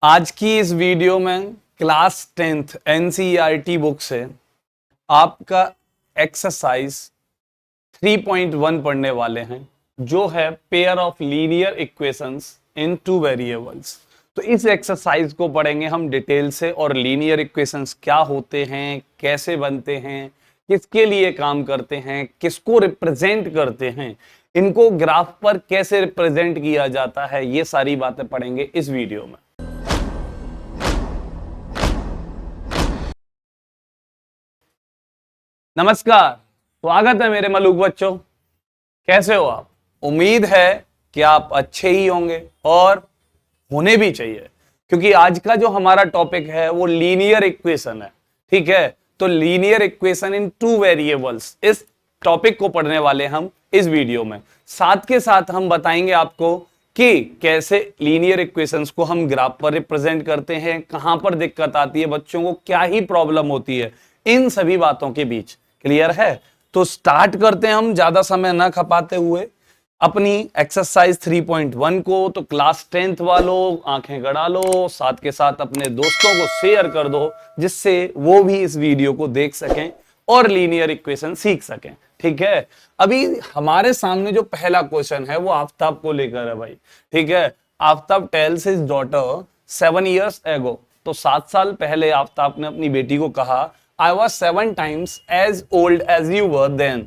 आज की इस वीडियो में क्लास 10th एनसीईआरटी बुक से आपका एक्सरसाइज 3.1 पढ़ने वाले हैं, जो है pair of linear equations in two variables. तो इस एक्सरसाइज को पढ़ेंगे हम डिटेल से, और लीनियर इक्वेशंस क्या होते हैं, कैसे बनते हैं, किसके लिए काम करते हैं, किसको रिप्रेजेंट करते हैं, इनको ग्राफ पर कैसे रिप्रेजेंट किया जाता है, ये सारी बातें पढ़ेंगे इस वीडियो में। नमस्कार, स्वागत है मेरे मलूक बच्चों। कैसे हो आप? उम्मीद है कि आप अच्छे ही होंगे और होने भी चाहिए, क्योंकि आज का जो हमारा टॉपिक है वो लीनियर इक्वेशन है। ठीक है, तो linear equation in two variables, इस टॉपिक को पढ़ने वाले हम इस वीडियो में। साथ के साथ हम बताएंगे आपको कि कैसे लीनियर इक्वेशंस को हम ग्राफ पर रिप्रेजेंट करते हैं, कहां पर दिक्कत आती है, बच्चों को क्या ही प्रॉब्लम होती है, इन सभी बातों के बीच। क्लियर है? तो स्टार्ट करते हैं हम ज्यादा समय ना खपाते हुए अपनी एक्सरसाइज 3.1 को। तो क्लास 10th वालों आंखें गड़ा लो, साथ के साथ अपने दोस्तों को शेयर कर दो, जिससे वो भी इस वीडियो को देख सकें और लीनियर इक्वेशन सीख सकें। ठीक है, अभी हमारे सामने जो पहला क्वेश्चन है वो आफ्ताब को लेकर है भाई। ठीक है, Aftab tales his daughter 7 years ago। तो 7 साल पहले आफ्ताब ने अपनी बेटी को कहा, I was 7 times as old as you were then।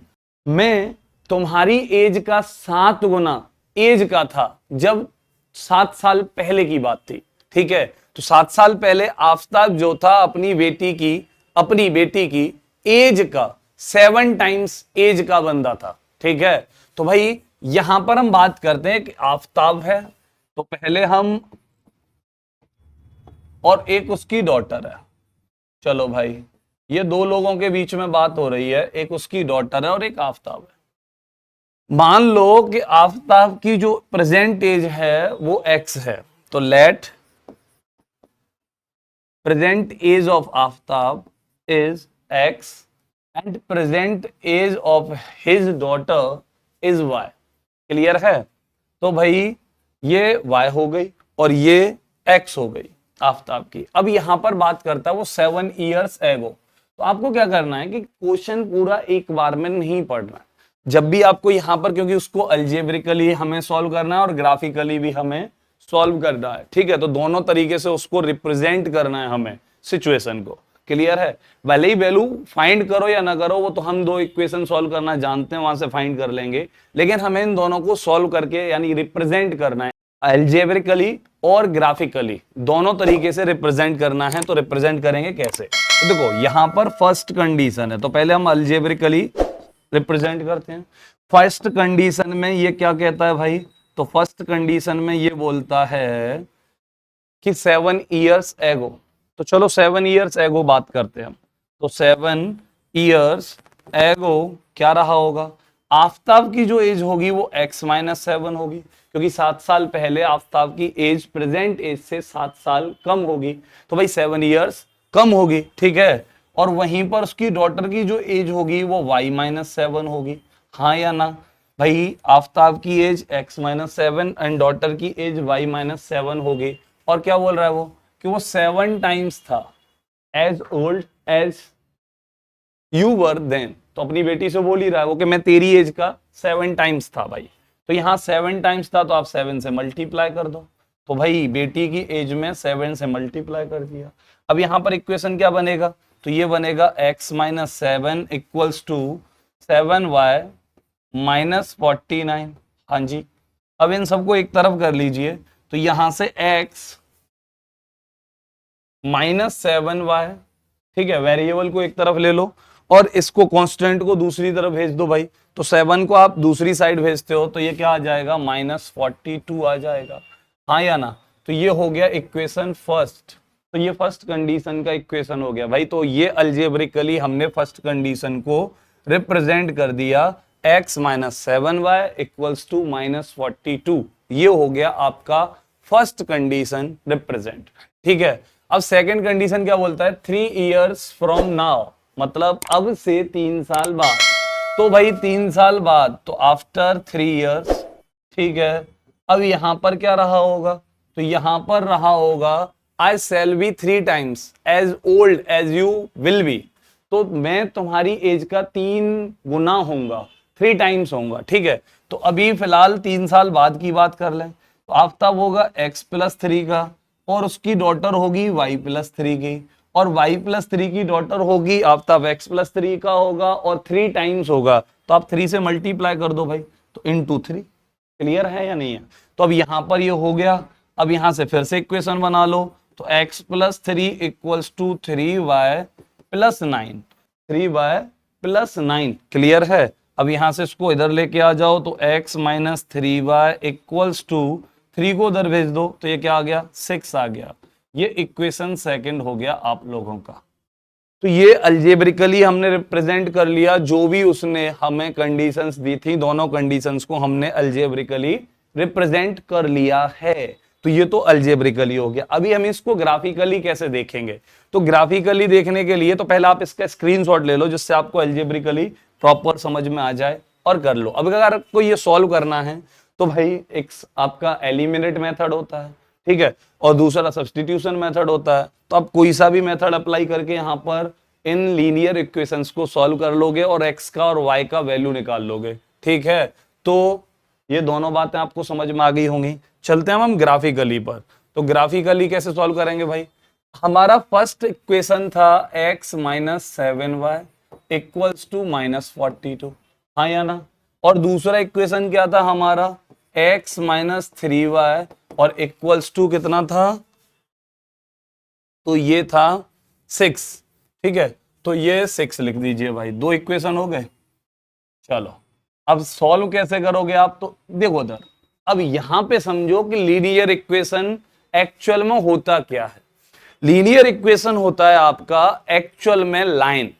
मैं तुम्हारी एज का 7 गुना एज का था जब 7 साल पहले की बात थी। ठीक है, तो 7 साल पहले आफ्ताब जो था अपनी बेटी की एज का 7 टाइम्स एज का बंदा था। ठीक है, तो भाई यहां पर हम बात करते हैं कि आफ्ताब है, तो पहले हम, और एक उसकी डॉटर है। चलो भाई, ये दो लोगों के बीच में बात हो रही है, एक उसकी डॉटर है और एक आफ्ताब है। मान लो कि आफ्ताब की जो प्रेजेंट एज है वो x है, तो let present age of Aftab is x and present age of his daughter is y। Clear है? तो भाई ये y हो गई और ये x हो गई आफ्ताब की। अब यहां पर बात करता है वो 7 years ago। तो आपको क्या करना है कि क्वेश्चन पूरा एक बार में नहीं पढ़ना है। जब भी आपको यहां पर, क्योंकि उसको अलजेब्रिकली हमें सॉल्व करना है और ग्राफिकली भी हमें सॉल्व करना है। ठीक है, तो दोनों तरीके से उसको रिप्रेजेंट करना है हमें सिचुएशन को। क्लियर है? भले ही वैल्यू फाइंड करो या ना करो, वो तो हम दो इक्वेशन सॉल्व करना जानते हैं, वहां से फाइंड कर लेंगे, लेकिन हमें इन दोनों को सॉल्व करके यानी रिप्रेजेंट करना है अलजेब्रिकली और ग्राफिकली, दोनों तरीके से रिप्रेजेंट करना है। तो रिप्रेजेंट करेंगे कैसे? तो देखो यहां पर फर्स्ट कंडीशन है, तो पहले हम अलजेब्रिकली रिप्रेजेंट करते हैं। फर्स्ट कंडीशन में ये क्या कहता है भाई? तो फर्स्ट कंडीशन में ये बोलता है कि 7 years ago। तो चलो 7 years ago बात करते हैं हम। तो 7 years ago क्या रहा होगा? आफ्ताब की जो एज होगी वो x-7 होगी, क्योंकि 7 साल पहले आफ्ताब की एज प्रेजेंट एज से 7 साल कम होगी, तो भाई 7 years कम होगी। ठीक है, और वहीं पर उसकी डॉटर की जो एज होगी वो y-7 होगी। हाँ या ना भाई? आफ्ताब की एज x-7 एंड डॉटर की एज y-7 होगी। और क्या बोल रहा है वो? कि वो 7 टाइम्स था as old as you were then. तो अपनी बेटी से बोल ही रहा है वो कि मैं तेरी एज का 7 टाइम्स था भाई। तो यहाँ 7 टाइम्स था, तो आप 7 से मल्टीप्लाई कर दो। तो भाई बेटी की एज में 7 से मल्टीप्लाई कर दिया। अब यहाँ पर इक्वेशन क्या बनेगा? तो ये बनेगा x-7 इक्वल्स टू 7y - 49। हाँ जी, अब इन सबको एक तरफ कर लीजिए, तो यहां से x -7y, ठीक है, वेरिएबल को एक तरफ ले लो और इसको कांस्टेंट को दूसरी तरफ भेज दो भाई। तो 7 को आप दूसरी साइड भेजते हो तो ये क्या आ जाएगा? -42 आ जाएगा। हाँ या ना? तो ये हो गया इक्वेशन फर्स्ट। तो ये फर्स्ट कंडीशन का इक्वेशन हो गया भाई। तो ये अलजेब्रिकली हमने फर्स्ट कंडीशन को रिप्रेजेंट कर दिया, x-7y इक्वल्स टू -42। ये हो गया आपका फर्स्ट कंडीशन रिप्रेजेंट। ठीक है, अब सेकंड कंडीशन क्या बोलता है? 3 years फ्रॉम नाउ, मतलब अब से 3 साल बाद। तो भाई 3 साल बाद, तो आफ्टर 3 years। ठीक है, अब यहां पर क्या रहा होगा? तो यहां पर रहा होगा I shall be 3 times as old as you will be, तो मैं तुम्हारी एज का 3 गुना होऊंगा, 3 times होऊंगा, ठीक है। तो अभी फिलहाल 3 साल बाद की बात कर लें, तो आफ्ताब होगा x+3 का, और उसकी डॉटर होगी y+3 की, और y+3 की डॉटर होगी आफ्ताब x+3 का होगा, और 3 times होगा, तो आप 3 से मल्टीप्लाई कर दो भाई, तो इंटू 3। क्लियर है या नहीं है? तो अब यहां पर ये हो गया। अब यहां से फिर से इक्वेशन बना लो, तो x+3 equals to 3y+9, 3y+9। Clear है? अब यहां से इसको इधर लेके आ जाओ, तो x - 3y इक्वल्स टू 3 को उधर भेज दो, तो ये क्या आ गया? 6 आ गया। ये इक्वेशन सेकंड हो गया आप लोगों का। तो ये अल्जेब्रिकली हमने रिप्रेजेंट कर लिया, जो भी उसने हमें कंडीशंस दी थी, दोनों कंडीशंस को हमने अल्जेब्रिकली रिप्रेजेंट कर लिया है। तो ये तो अल्जेब्रिकली हो गया। अभी हम इसको ग्राफिकली कैसे देखेंगे? तो ग्राफिकली देखने के लिए तो पहले आप इसका स्क्रीनशॉट ले लो, जिससे आपको अल्जेब्रिकली प्रॉपर समझ में आ जाए, और कर लो। अब अगर आपको ये सॉल्व करना है, तो भाई एक आपका एलिमिनेट मेथड होता है, ठीक है, और दूसरा सब्स्टिट्यूशन मेथड होता है। तो आप कोई सा भी मेथड अप्लाई करके यहाँ पर इन लीनियर इक्वेशंस को सॉल्व कर लोगे, और x का और y का वैल्यू निकाल लोगे, ठीक है। तो ये दोनों बातें आपको समझ में आ गई होंगी। चलते हैं हम ग्राफिकली पर। तो ग्राफिकली कैसे सॉल्व करेंगे भाई? हमारा फर्स्ट इक्वेशन था x - 7y इक्वल्स टू -42, हाँ या ना? और दूसरा इक्वेशन क्या था हमारा? x - 3y और इक्वल्स टू कितना था? तो ये था 6, ठीक है। तो ये 6 लिख दीजिए भाई, 2 इक्वेशन हो गए। चलो अब सॉल्व कैसे करोगे आप? तो देखो उधर, अब यहां पे समझो कि लीनियर इक्वेशन एक्चुअल में होता क्या है। लीनियर इक्वेशन होता है आपका एक्चुअल में लाइन,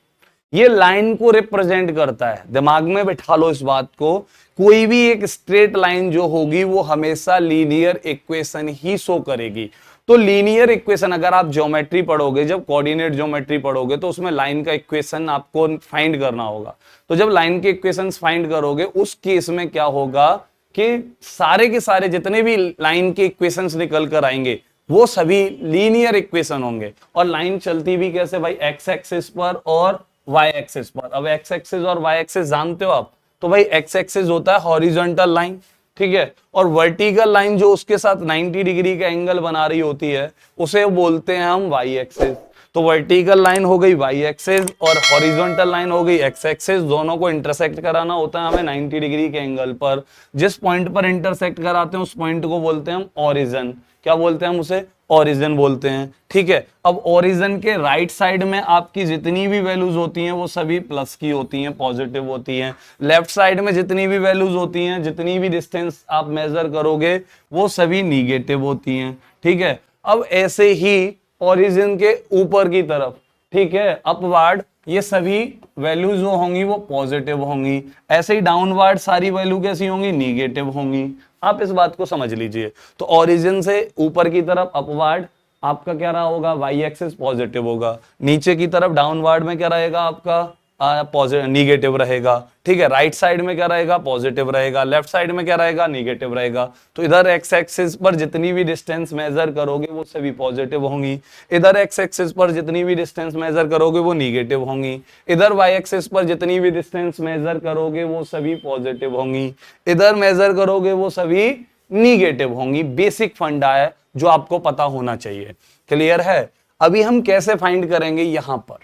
ये लाइन को रिप्रेजेंट करता है। दिमाग में बिठा लो इस बात को, कोई भी एक स्ट्रेट लाइन जो होगी वो हमेशा लीनियर इक्वेशन ही शो करेगी। तो लीनियर इक्वेशन अगर आप ज्योमेट्री पढ़ोगे, जब कोऑर्डिनेट ज्योमेट्री पढ़ोगे, तो उसमें लाइन का इक्वेशन आपको फाइंड करना होगा। तो जब लाइन के इक्वेशंस फाइंड करोगे, उस केस में क्या होगा कि सारे के सारे जितने भी लाइन के इक्वेशंस निकल कर आएंगे, वो सभी लीनियर इक्वेशन होंगे। और लाइन चलती भी कैसे भाई? एक्स एक्सिस पर और वाई एक्सिस पर। अब एक्स एक्सिस और वाई एक्सिस जानते हो आप? तो भाई एक्स एक्सिस होता है हॉरिजॉन्टल लाइन, ठीक है, और वर्टिकल लाइन जो उसके साथ 90 डिग्री का एंगल बना रही होती है, उसे बोलते हैं हम वाई एक्सिस। तो वर्टिकल लाइन हो गई वाई एक्सिस, और हॉरिजॉन्टल लाइन हो गई एक्स एक्सिस। दोनों को इंटरसेक्ट कराना होता है हमें 90 डिग्री के एंगल पर। जिस पॉइंट पर इंटरसेक्ट कराते हैं, उस पॉइंट को बोलते हैं हम ओरिजिन। क्या बोलते हैं हम उसे? ओरिजिन बोलते हैं, ठीक है। अब ओरिजिन के राइट साइड में आपकी जितनी भी वैल्यूज होती हैं, वो सभी प्लस की होती हैं, पॉजिटिव होती हैं। लेफ्ट साइड में जितनी भी वैल्यूज होती हैं, जितनी भी डिस्टेंस आप मेजर करोगे, वो सभी निगेटिव होती हैं, ठीक है। अब ऐसे ही ओरिजिन के ऊपर की तरफ, ठीक है, अपवर्ड, ये सभी वैल्यूज जो होंगी वो पॉजिटिव होंगी। ऐसे ही डाउनवर्ड सारी वैल्यू कैसी होंगी? निगेटिव होंगी। आप इस बात को समझ लीजिए। तो ओरिजिन से ऊपर की तरफ अपवर्ड आपका क्या रहा होगा? वाई एक्सिस पॉजिटिव होगा। नीचे की तरफ डाउनवर्ड में क्या रहेगा आपका? पॉजिटिव, निगेटिव रहेगा, ठीक है। राइट साइड में क्या रहेगा? पॉजिटिव रहेगा। लेफ्ट साइड में क्या रहेगा? निगेटिव रहेगा। तो इधर एक्स एक्सिस पर जितनी भी डिस्टेंस मेजर करोगे, वो सभी पॉजिटिव होंगी। इधर एक्स एक्सिस पर जितनी भी डिस्टेंस मेजर करोगे, वो निगेटिव होंगी। इधर वाई एक्सिस पर जितनी भी डिस्टेंस मेजर करोगे, वो सभी पॉजिटिव होंगी। इधर मेजर करोगे, वो सभी निगेटिव होंगी। बेसिक फंडा है जो आपको पता होना चाहिए। क्लियर है? अभी हम कैसे फाइंड करेंगे यहां पर?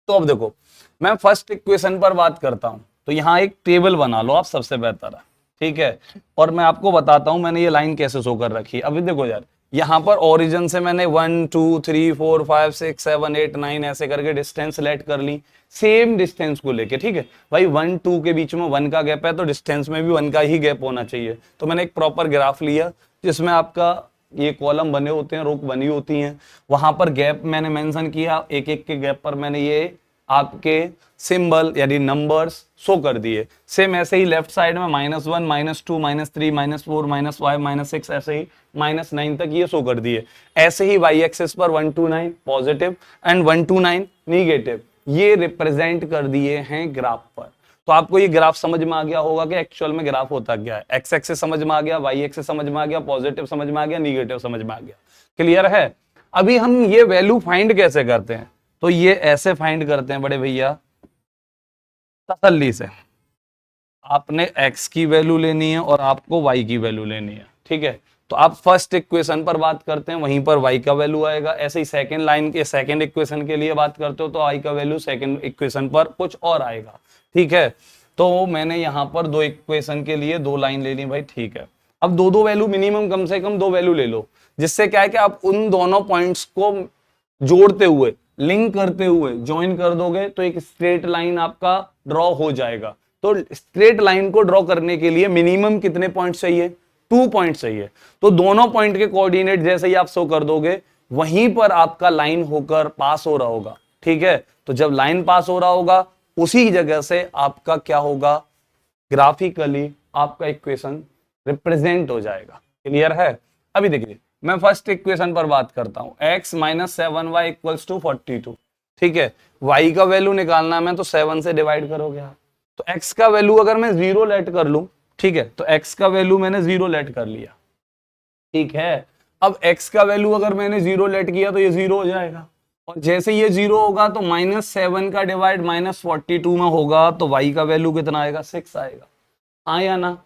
तो अब देखो, मैं फर्स्ट इक्वेशन पर बात करता हूं। तो यहां एक टेबल बना लो आप, सबसे बेहतर है, ठीक है। और मैं आपको बताता हूं मैंने ये लाइन कैसे शो कर रखी है। अभी देखो यार, यहां पर ओरिजिन से मैंने 1 2 3 4 5 6 7 8 9 ऐसे करके डिस्टेंस लेट कर ली, सेम डिस्टेंस को लेके, ठीक है भाई। 1 2 के बीच में 1 का गैप है, तो डिस्टेंस में भी 1 का ही गैप होना चाहिए। तो मैंने एक प्रॉपर ग्राफ लिया, जिसमें आपका ये कॉलम बने होते हैं, रोक बनी होती हैं, वहां पर गैप मैंने मेंशन किया। एक एक के गैप पर मैंने ये आपके सिंबल यानी नंबर्स शो कर दिए। सेम ऐसे ही लेफ्ट साइड में -1 -2 -3 -4 -5 -6 ऐसे ही -9 तक ये शो कर दिए। ऐसे ही वाई एक्सिस पर 1 2 9 पॉजिटिव एंड 1 2 9 निगेटिव, ये रिप्रेजेंट कर दिए हैं ग्राफ पर। तो आपको ये ग्राफ समझ में आ गया होगा कि एक्चुअल में ग्राफ होता क्या है। एक्स एक्सिस समझ में आ गया, वाई एक्सिस समझ में आ गया, पॉजिटिव समझ में आ गया, निगेटिव समझ में आ गया। क्लियर है? अभी हम ये वैल्यू फाइंड कैसे करते हैं, तो ये ऐसे फाइंड करते हैं बड़े भैया, तसल्ली से। आपने x की वैल्यू लेनी है और आपको y की वैल्यू लेनी है, ठीक है। तो आप फर्स्ट इक्वेशन पर बात करते हैं, वहीं पर y का वैल्यू आएगा। ऐसे ही सेकंड लाइन के सेकंड इक्वेशन के लिए बात करते हो तो y का वैल्यू सेकंड इक्वेशन पर कुछ और आएगा, ठीक है। तो मैंने यहाँ पर दो इक्वेशन के लिए दो लाइन ले ली भाई, ठीक है। अब दो दो वैल्यू मिनिमम, कम से कम दो वैल्यू ले लो, जिससे क्या है कि आप उन दोनों पॉइंट्स को जोड़ते हुए, लिंक करते हुए ज्वाइन कर दोगे तो एक स्ट्रेट लाइन आपका ड्रॉ हो जाएगा। तो स्ट्रेट लाइन को ड्रॉ करने के लिए मिनिमम कितने पॉइंट चाहिए, 2 पॉइंट चाहिए। तो दोनों पॉइंट के कोऑर्डिनेट जैसे ही आप शो कर दोगे, वहीं पर आपका लाइन होकर पास हो रहा होगा, ठीक है। तो जब लाइन पास हो रहा होगा, उसी जगह से आपका क्या होगा, ग्राफिकली आपका इक्वेशन रिप्रेजेंट हो जाएगा। क्लियर है। अभी देखिए, मैं फर्स्ट इक्वेशन पर बात करता हूं, x minus 7y equals to 42, ठीक है। y का वैल्यू निकालना है, मैं तो 7 से डिवाइड करोगे आप। तो x का वैल्यू अगर मैं 0 लेट कर लूं, ठीक है, तो x का वैल्यू मैंने 0 लेट कर लिया, ठीक है। अब x का वैल्यू अगर मैंने 0 लेट किया तो ये 0 हो जाएगा, और जैसे ये 0 होगा तो -7 का डिवाइड -42 में होगा, तो y का वैल्यू कितना आएगा, 6 आएगा। हाँ या ना।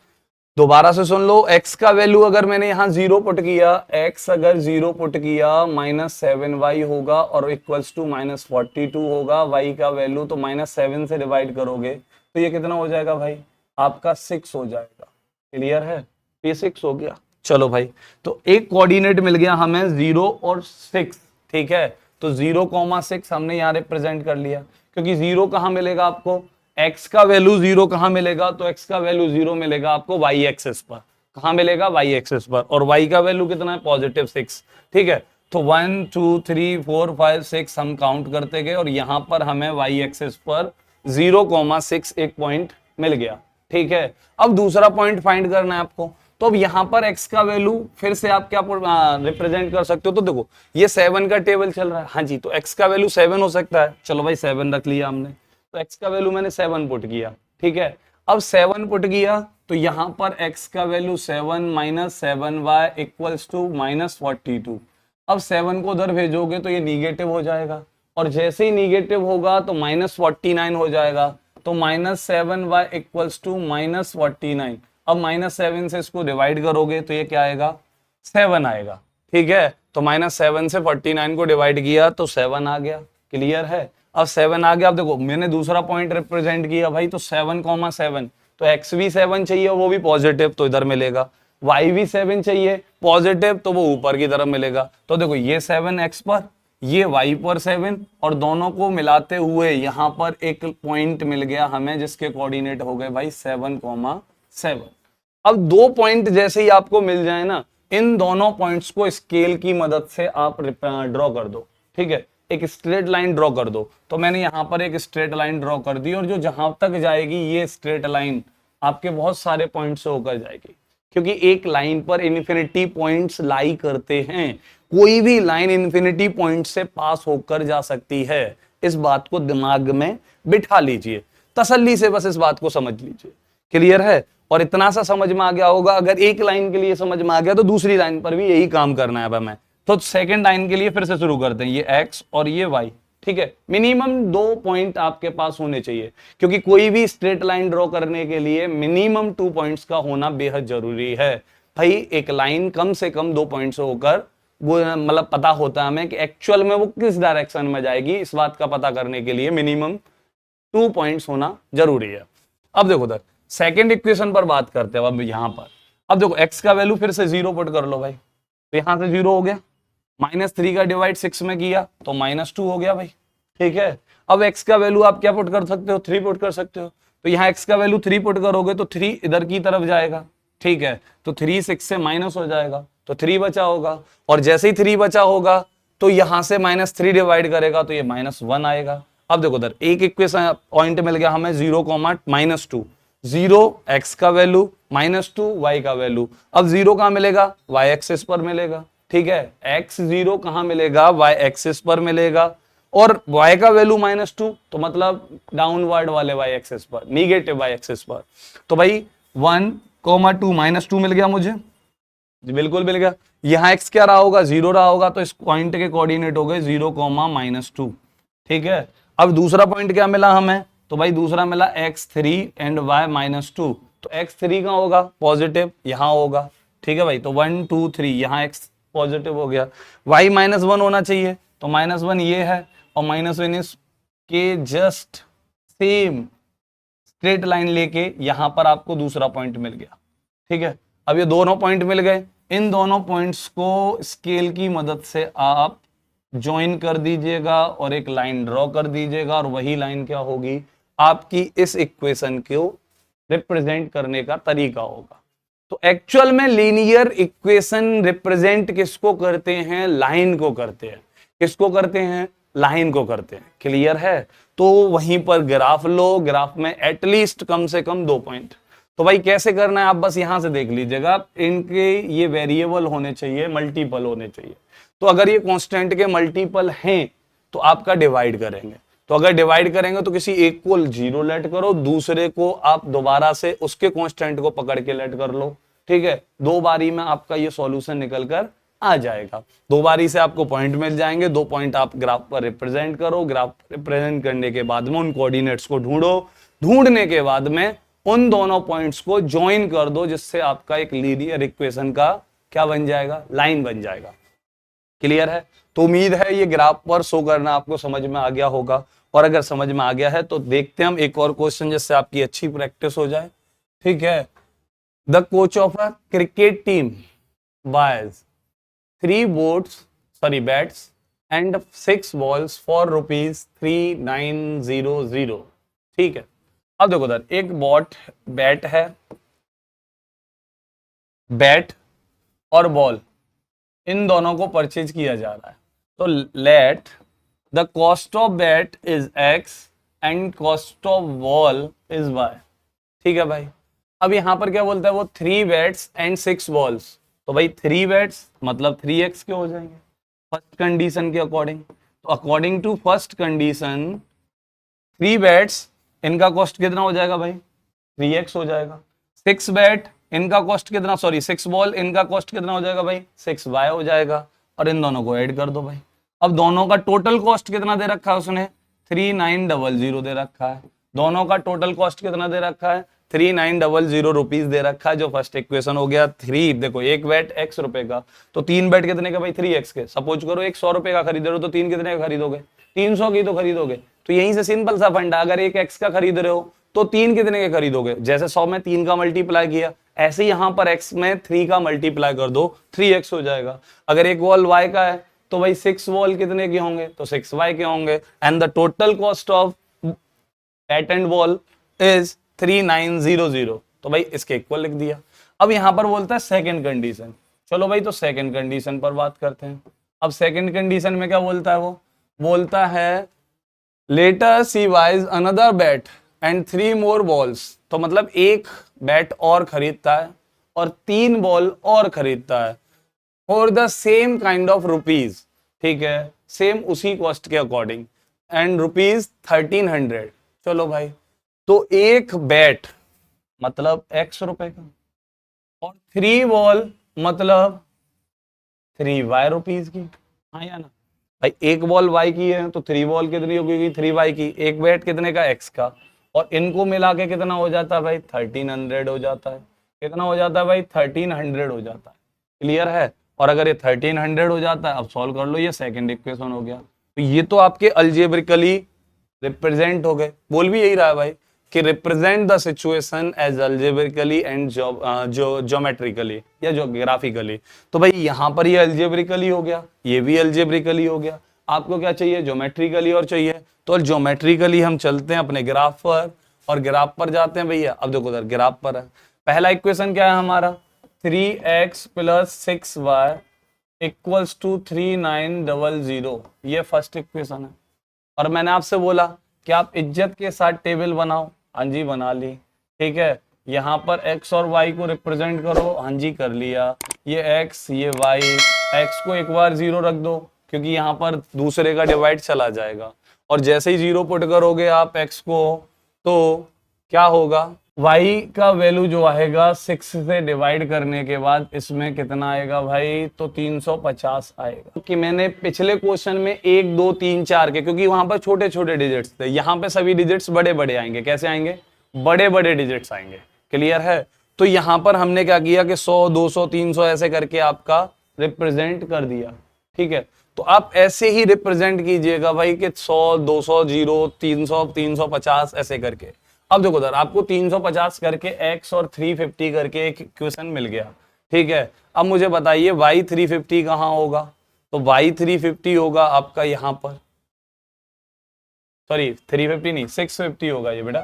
दोबारा से सुन लो, x का वैल्यू अगर मैंने यहाँ 0 पुट किया, x अगर 0 पुट किया, -7y होगा और इक्वल्स टू -42 होगा। y का वैल्यू तो -7 से डिवाइड करोगे तो ये कितना हो जाएगा भाई, आपका 6 हो जाएगा। क्लियर है, ये 6 हो गया। चलो भाई, तो एक कोऑर्डिनेट मिल गया हमें 0 और 6, ठीक है। तो 0,6 हमने यहाँ रिप्रेजेंट कर लिया, क्योंकि 0 कहाँ मिलेगा आपको, x का वैल्यू 0 कहां मिलेगा, तो x का वैल्यू 0 मिलेगा आपको y एक्सिस पर। कहां मिलेगा, y एक्सिस पर। और y का वैल्यू कितना है, +6, ठीक है। तो 1 2 3 4 5 6 हम काउंट करते गए, और यहां पर हमें y एक्सिस पर 0,6 एक पॉइंट मिल गया, ठीक है। अब दूसरा पॉइंट फाइंड करना है आपको। तो अब यहां पर x का वैल्यू फिर से आप क्या रिप्रेजेंट कर सकते हो, तो देखो ये 7 का टेबल चल रहा है, हाँ जी। तो x का वैल्यू 7 हो सकता है, चलो भाई 7 रख लिया हमने। तो x का वैल्यू मैंने 7 पुट किया, ठीक है। अब 7 पुट किया तो यहां पर x का वैल्यू 7 - 7y इक्वल्स टू -42। अब 7 को उधर भेजोगे तो ये निगेटिव हो जाएगा, और जैसे ही निगेटिव होगा तो -49 हो जाएगा। तो -7y इक्वल्स टू -49। अब -7 से इसको डिवाइड करोगे तो ये क्या आएगा, 7 आएगा, ठीक है। तो -7 से 49 को डिवाइड किया तो 7 आ गया। क्लियर है। अब 7 आ गया। अब देखो मैंने दूसरा पॉइंट रिप्रेजेंट किया भाई, तो 7,7, तो x भी 7 चाहिए, वो भी पॉजिटिव, तो इधर मिलेगा। y भी 7 चाहिए पॉजिटिव, तो वो ऊपर की तरफ मिलेगा। तो देखो ये 7 x पर, ये y पर 7, और दोनों को मिलाते हुए यहाँ पर एक पॉइंट मिल गया हमें, जिसके कोऑर्डिनेट हो गए भाई 7,7। अब दो पॉइंट जैसे ही आपको मिल जाए ना, इन दोनों पॉइंट्स को स्केल की मदद से आप ड्रॉ कर दो, ठीक है। एक स्ट्रेट लाइन ड्रॉ कर दो। तो मैंने यहां पर एक स्ट्रेट लाइन ड्रॉ कर दी, और जो जहां तक जाएगी ये स्ट्रेट लाइन आपके बहुत सारे पॉइंट से होकर जाएगी, क्योंकि एक लाइन पर इन्फिनिटी पॉइंट्स लाई करते हैं। कोई भी लाइन इन्फिनिटी पॉइंट से पास होकर जा सकती है, इस बात को दिमाग में बिठा लीजिए, तसल्ली से बस इस बात को समझ लीजिए। क्लियर है। और इतना सा समझ में आ गया होगा, अगर एक लाइन के लिए समझ में आ गया तो दूसरी लाइन पर भी यही काम करना है अब हमें। तो सेकंड लाइन के लिए फिर से शुरू करते हैं, ये x और ये y, ठीक है। मिनिमम 2 पॉइंट आपके पास होने चाहिए, क्योंकि कोई भी स्ट्रेट लाइन ड्रॉ करने के लिए मिनिमम 2 पॉइंट्स का होना बेहद जरूरी है। भाई एक लाइन कम से कम 2 पॉइंट से होकर, वो मतलब पता होता है हमें कि एक्चुअल में वो किस डायरेक्शन में जाएगी, इस बात का पता करने के लिए मिनिमम 2 पॉइंट्स होना जरूरी है। अब देखो उधर सेकेंड इक्वेशन पर बात करते हैं। अब यहां पर अब देखो x का वैल्यू फिर से 0 पुट कर लो भाई, तो यहां से 0 हो गया। -3 का डिवाइड 6 में किया तो -2 हो गया भाई, ठीक है। अब x का वैल्यू आप क्या पुट कर सकते हो, 3 पुट कर सकते हो। तो यहाँ x का वैल्यू 3 पुट करोगे तो 3 इधर की तरफ जाएगा, ठीक है। तो 3 6 से माइनस हो जाएगा, तो 3 बचा होगा, और जैसे ही 3 बचा होगा तो यहां से -3 डिवाइड करेगा तो ये -1 आएगा। अब देखो उधर एक इक्वेशन पॉइंट मिल गया हमें 0, -2, 0 x का वैल्यू, -2 y का वैल्यू। अब 0 कहां मिलेगा, y एक्सिस पर मिलेगा, ठीक है। x 0 कहां मिलेगा, y एक्सिस पर मिलेगा, और y का वैल्यू -2, तो मतलब डाउनवर्ड वाले y एक्सिस पर, निगेटिव y एक्सिस पर। तो भाई 1, 2 -2 मिल गया मुझे, बिल्कुल मिल गया। यहाँ x क्या रहा होगा, 0 रहा होगा, तो इस पॉइंट के कोऑर्डिनेट हो गए 0, -2। ठीक है, अब दूसरा पॉइंट क्या मिला हमें, तो भाई दूसरा मिला x3 एंड y -2। तो x3 का होगा पॉजिटिव, यहाँ होगा। ठीक है भाई, तो 1 2 3 यहाँ x पॉजिटिव हो गया। y -1 होना चाहिए, तो -1 ये है, और -1 के जस्ट सेम स्ट्रेट लाइन लेके यहां पर आपको दूसरा पॉइंट मिल गया। ठीक है, अब ये दोनों पॉइंट मिल गए, इन दोनों पॉइंट्स को स्केल की मदद से आप ज्वाइन कर दीजिएगा और एक लाइन ड्रॉ कर दीजिएगा, और वही लाइन क्या होगी, आपकी इस इक्वेशन को रिप्रेजेंट करने का तरीका होगा। तो एक्चुअल में लीनियर इक्वेशन रिप्रेजेंट किसको करते हैं, लाइन को करते हैं। किसको करते हैं, लाइन को करते हैं। क्लियर है, तो वहीं पर ग्राफ लो, ग्राफ में एटलीस्ट कम से कम 2 पॉइंट। तो भाई कैसे करना है, आप बस यहां से देख लीजिएगा, इनके ये वेरिएबल होने चाहिए, मल्टीपल होने चाहिए। तो अगर ये कांस्टेंट के मल्टीपल हैं तो आपका डिवाइड करेंगे, तो अगर डिवाइड करेंगे तो किसी एक को 0 लेट करो, दूसरे को आप दोबारा से उसके कांस्टेंट को पकड़ के लेट कर लो। ठीक है, 2 बारी में आपका ये सॉल्यूशन निकल कर आ जाएगा। 2 बारी से आपको पॉइंट मिल जाएंगे, 2 पॉइंट आप ग्राफ पर रिप्रेजेंट करो, ग्राफ रिप्रेजेंट करने के बाद में उन कोऑर्डिनेट्स को ढूंढो, ढूंढने के बाद में उन दोनों पॉइंट्स को ज्वाइन कर दो, जिससे आपका एक लीनियर इक्वेशन का क्या बन जाएगा, लाइन बन जाएगा। क्लियर है, तो उम्मीद है ये ग्राफ पर शो करना आपको समझ में आ गया होगा, और अगर समझ में आ गया है तो देखते हैं हम एक और क्वेश्चन, जिससे आपकी अच्छी प्रैक्टिस हो जाए। ठीक है, the coach of a cricket team boys 3 bats and 6 balls for ₹3900। ठीक है, अब देखो उधर एक बैट है, बैट और बॉल, इन दोनों को परचेज किया जा रहा है। तो let the cost of bat is x and cost of ball is y। ठीक है भाई, अब यहां पर क्या बोलता है वो, 3 बैट्स एंड 6 बॉल्स। तो भाई 3 बैट्स मतलब 3x के हो जाएंगे फर्स्ट कंडीशन के अकॉर्डिंग। तो according to first condition 3 bats, इनका कॉस्ट कितना हो जाएगा भाई, 3x हो जाएगा। 6 बैट, इनका कॉस्ट कितना, सॉरी 6 बॉल, इनका कॉस्ट कितना हो जाएगा भाई, 6y हो जाएगा। और इन दोनों को ऐड कर दो भाई। अब दोनों का टोटल कॉस्ट कितना दे रखा है उसने, 3900 दे रखा है। दोनों का टोटल कॉस्ट कितना दे रखा है, 3900 रुपीज दे रखा है, जो फर्स्ट इक्वेशन हो गया। 3 देखो, एक बैट x रुपए का, तो 3 बैट कितने का भाई, 3x के। सपोज करो एक 100 रुपए का खरीद रहे हो, तो 3 कितने का खरीदोगे, 300 की तो खरीदोगे। तो यहीं से सिंपल सा फंडा, अगर एक x का खरीद रहे हो तो 3 कितने के खरीदोगे, जैसे 100 में 3 का मल्टीप्लाई किया, ऐसे यहां पर x में 3 का मल्टीप्लाई कर दो, 3x हो जाएगा। अगर एक वॉल y का है तो भाई 6 वॉल कितने के होंगे, तो 6y के होंगे। And the total cost of bat and ball is 3900। तो भाई इसके इक्वल लिख दिया। अब यहां पर बोलता है सेकंड कंडीशन। चलो भाई, तो सेकंड कंडीशन पर बात करते हैं। अब सेकंड कंडीशन में क्या बोलता है, वो बोलता है later she buys another bat and 3 more balls. तो मतलब एक बैट और खरीदता है और 3 बॉल और खरीदता है for the same kind of rupees. ठीक है, सेम उसी कॉस्ट के अकॉर्डिंग, एंड ₹1300। चलो भाई, तो एक बैट मतलब x रुपए का, और 3 बॉल मतलब 3y रुपीज की। हाँ या ना भाई, एक बॉल y की है तो 3 बॉल कितनी होगी, 3y की। एक बैट कितने का, x का, और इनको मिला के कितना हो जाता है भाई, 1300 हो जाता है। कितना हो जाता है भाई, 1300 हो जाता है। क्लियर है, और अगर ये 1300 हो जाता है, अब सॉल्व कर लो, ये सेकंड इक्वेशन हो गया। तो ये तो आपके अलजेब्रिकली रिप्रेजेंट हो गए। बोल भी यही रहा है भाई कि represent the situation as algebraically and geometrically या ज्योग्राफिकली। तो भाई यहां पर ये अलजेब्रिकली हो गया, ये भी अलजेब्रिकली हो गया। आपको क्या चाहिए, ज्योमेट्रिकली और चाहिए। तो ज्योमेट्रिकली हम चलते हैं अपने ग्राफ पर, और ग्राफ पर जाते हैं भैया। अब देखो उधर ग्राफ पर है, पहला इक्वेशन क्या है हमारा, 3x + 6y इक्वल्स टू 3900। ये फर्स्ट इक्वेशन है। और मैंने आपसे बोला कि आप इज्जत के साथ टेबल बनाओ, हाँ जी बना ली। ठीक है, यहाँ पर x और y को रिप्रेजेंट करो, हाँ जी कर लिया। ये x ये y, x को एक बार 0 रख दो क्योंकि यहाँ पर दूसरे का डिवाइड चला जाएगा, और जैसे ही 0 पुट करोगे आप x को, तो क्या होगा, y का वैल्यू जो आएगा 6 से डिवाइड करने के बाद इसमें कितना आएगा भाई, तो 350 आएगा। कि मैंने पिछले क्वेश्चन में 1 2 3 4 के, क्योंकि वहां पर छोटे छोटे डिजिट्स थे, यहाँ पे सभी डिजिट्स बड़े बड़े आएंगे। कैसे आएंगे, बड़े बड़े डिजिट्स आएंगे। क्लियर है। तो यहां पर हमने क्या किया कि 100 200 300 ऐसे करके आपका रिप्रेजेंट कर दिया। ठीक है, तो आप ऐसे ही रिप्रेजेंट कीजिएगा भाई कि 100 200 0 300 350 ऐसे करके। अब देखो उधर आपको 350 करके x और 350 करके एक इक्वेशन मिल गया। ठीक है, अब मुझे बताइए y 350 कहाँ होगा, तो y 350 होगा आपका यहां पर, सॉरी 350 नहीं 650 होगा ये बेटा,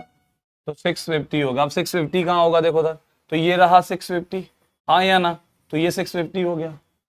तो 650 होगा। अब 650 कहाँ होगा, देखो उधर, तो ये रहा 650, हाँ या ना, तो ये 650 हो गया।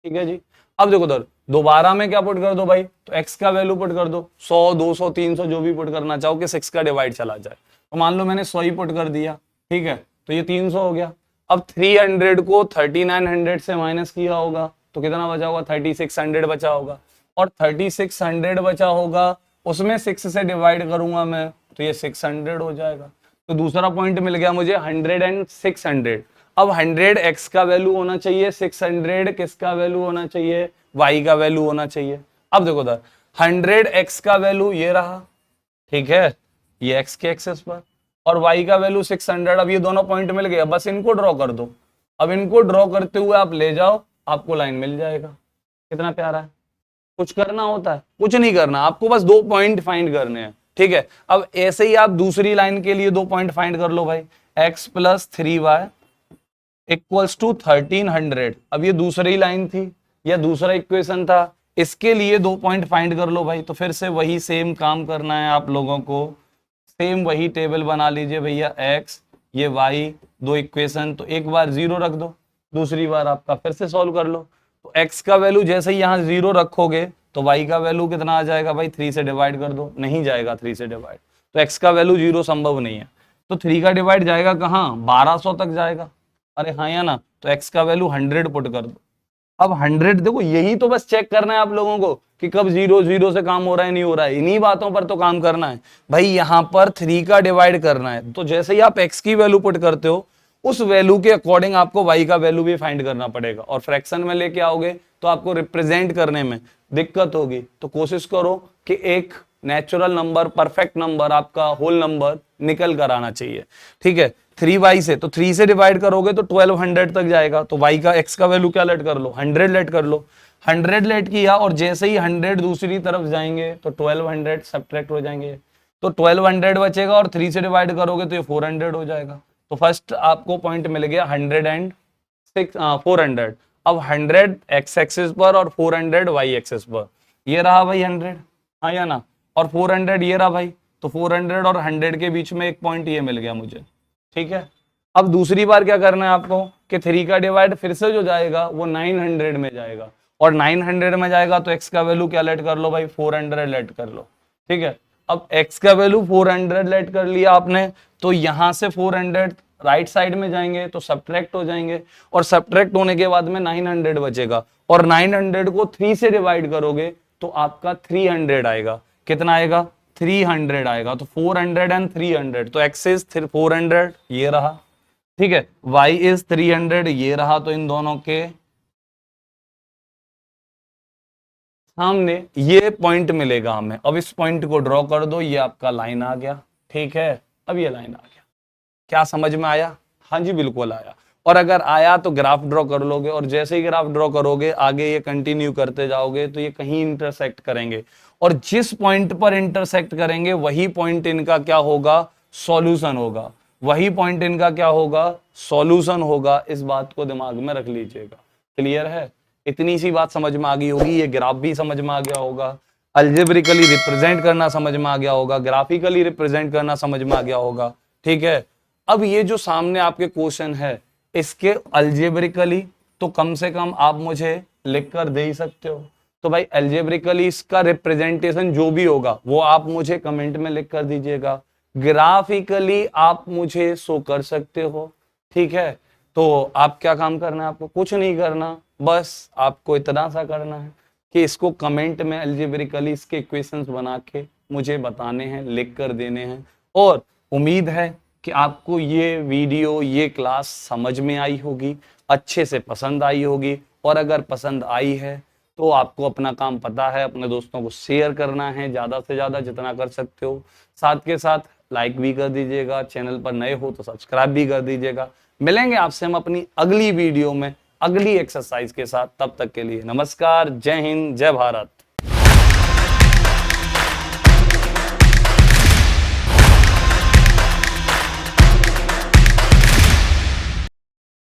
ठीक है जी। अब देखो उधर दोबारा में क्या पुट कर दो भाई, तो x का वैल्यू पुट कर दो, 100 200 300 जो भी पुट करना चाहो कि 6 का डिवाइड चला जाए। तो मान लो मैंने 100 ही पुट कर दिया। ठीक है, तो ये 300 हो गया। अब 300 को 3900 से माइनस किया होगा तो कितना बचा होगा, 3600 बचा होगा। और 3600 बचा होगा, उसमें 6 से डिवाइड करूंगा मैं तो ये 600 हो जाएगा। तो दूसरा पॉइंट मिल गया मुझे 100 एंड 600। अब 100 x का वैल्यू होना चाहिए, 600 किसका वैल्यू होना चाहिए, y का वैल्यू होना चाहिए। अब देखो उधर 100 x का वैल्यू ये रहा, ठीक है, ये x के एक्सेस पर, और y का वैल्यू 600। अब ये दोनों पॉइंट मिल गए, बस इनको ड्रॉ कर दो। अब इनको ड्रॉ करते हुए आप ले जाओ, आपको लाइन मिल जाएगा। कितना प्यारा है। कुछ करना होता है, कुछ नहीं करना, आपको बस 2 पॉइंट फाइंड करने हैं। ठीक है, अब ऐसे ही आप दूसरी लाइन के लिए 2 पॉइंट फाइंड कर लो भाई, x plus 3y equals to 1300। अब ये दूसरी लाइन थी या दूसरा इक्वेशन था, इसके लिए 2 पॉइंट फाइंड कर लो भाई। तो फिर से वही सेम काम करना है आप लोगों को, सेम वही टेबल बना लीजिए भैया, x ये y, 2 इक्वेशन, तो एक बार 0 रख दो, दूसरी बार आपका फिर से सॉल्व कर लो। तो x का वैल्यू जैसे ही यहाँ 0 रखोगे तो y का वैल्यू कितना आ जाएगा भाई, 3 से डिवाइड कर दो, नहीं जाएगा 3 से डिवाइड, तो x का वैल्यू 0 संभव नहीं है। तो 3 का डिवाइड जाएगा कहाँ, 1200 तक जाएगा। अरे हाँ या ना, तो x का वैल्यू 100 पुट कर दो। अब 100 देखो, यही तो बस चेक करना है आप लोगों को कि कब 0 0 से काम हो रहा है नहीं हो रहा है, इन्हीं बातों पर तो काम करना है भाई। यहां पर 3 का डिवाइड करना है, तो जैसे ही आप x की वैल्यू पुट करते हो उस वैल्यू के अकॉर्डिंग आपको y का वैल्यू भी फाइंड करना पड़ेगा। और फ्रैक्शन में लेके आओगे तो आपको रिप्रेजेंट करने में दिक्कत होगी। तो कोशिश करो कि एक नेचुरल नंबर, परफेक्ट नंबर, आपका होल नंबर निकल कर आना चाहिए। ठीक है, 3y से, तो 3 से डिवाइड करोगे तो 1200 तक जाएगा। तो y का, x का वैल्यू क्या लेट कर लो, 100 लेट कर लो। 100 लेट किया और जैसे ही 100 दूसरी तरफ जाएंगे तो 1200 सब्ट्रैक्ट हो जाएंगे, तो 1200 बचेगा और 3 से डिवाइड करोगे तो ये 400 हो जाएगा। तो फर्स्ट आपको पॉइंट मिल गया 100 एंड 400। अब 100 x एक्सिस पर और 400 y एक्सिस पर, ये रहा भाई 100, हाँ या ना, और 400 ये रहा भाई। तो 400 और 100 के बीच में एक पॉइंट ये मिल गया मुझे। ठीक है, अब दूसरी बार क्या करना है आपको कि 3 का डिवाइड फिर से जो जाएगा वो 900 में जाएगा, और 900 में जाएगा तो x का वैल्यू क्या लेट कर लो भाई, 400 लेट कर लो। ठीक है, अब x का वैल्यू 400 लेट कर लिया आपने, तो यहां से 400 राइट साइड में जाएंगे तो सब्ट्रैक्ट हो जाएंगे, और सब्ट्रैक्ट होने के बाद में 900 बचेगा, और 900 को 3 से डिवाइड करोगे तो आपका 300 आएगा। कितना आएगा, 300 आएगा। तो 400 एंड 300, तो x इज 400 ये रहा, ठीक है, y इज 300 ये रहा। तो इन दोनों के सामने ये पॉइंट मिलेगा हमें। अब इस पॉइंट को ड्रॉ कर दो, ये आपका लाइन आ गया। ठीक है, अब ये लाइन आ गया, क्या समझ में आया, हाँ जी बिल्कुल आया। और अगर आया तो ग्राफ ड्रॉ कर लोगे, और जैसे ही ग्राफ ड्रॉ करोगे आगे ये कंटिन्यू करते जाओगे तो ये कहीं इंटरसेक्ट करेंगे, और जिस पॉइंट पर इंटरसेक्ट करेंगे वही पॉइंट इनका क्या होगा, सॉल्यूशन होगा। वही पॉइंट इनका क्या होगा, सॉल्यूशन होगा। इस बात को दिमाग में रख लीजिएगा। क्लियर है, इतनी सी बात समझ में आ गई होगी, ये ग्राफ भी समझ में आ गया होगा, अलजेब्रिकली रिप्रेजेंट करना समझ में आ गया होगा, ग्राफिकली रिप्रेजेंट करना समझ में आ गया होगा। ठीक है, अब ये जो सामने आपके क्वेश्चन है इसके अलजेब्रिकली तो कम से कम आप मुझे लिख कर दे ही सकते हो। तो भाई अलजेब्रिकली इसका रिप्रेजेंटेशन जो भी होगा वो आप मुझे कमेंट में लिख कर दीजिएगा। ग्राफिकली आप मुझे शो कर सकते हो। ठीक है, तो आप क्या काम करना है, आपको कुछ नहीं करना, बस आपको इतना सा करना है कि इसको कमेंट में अलजेब्रिकली इसके इक्वेशंस बना के मुझे बताने हैं, लिख कर देने हैं। और उम्मीद है कि आपको ये वीडियो, ये क्लास समझ में आई होगी, अच्छे से पसंद आई होगी। और अगर पसंद आई है तो आपको अपना काम पता है, अपने दोस्तों को शेयर करना है ज़्यादा से ज़्यादा जितना कर सकते हो। साथ के साथ लाइक भी कर दीजिएगा, चैनल पर नए हो तो सब्सक्राइब भी कर दीजिएगा। मिलेंगे आपसे हम अपनी अगली वीडियो में अगली एक्सरसाइज के साथ। तब तक के लिए नमस्कार, जय हिंद, जय भारत।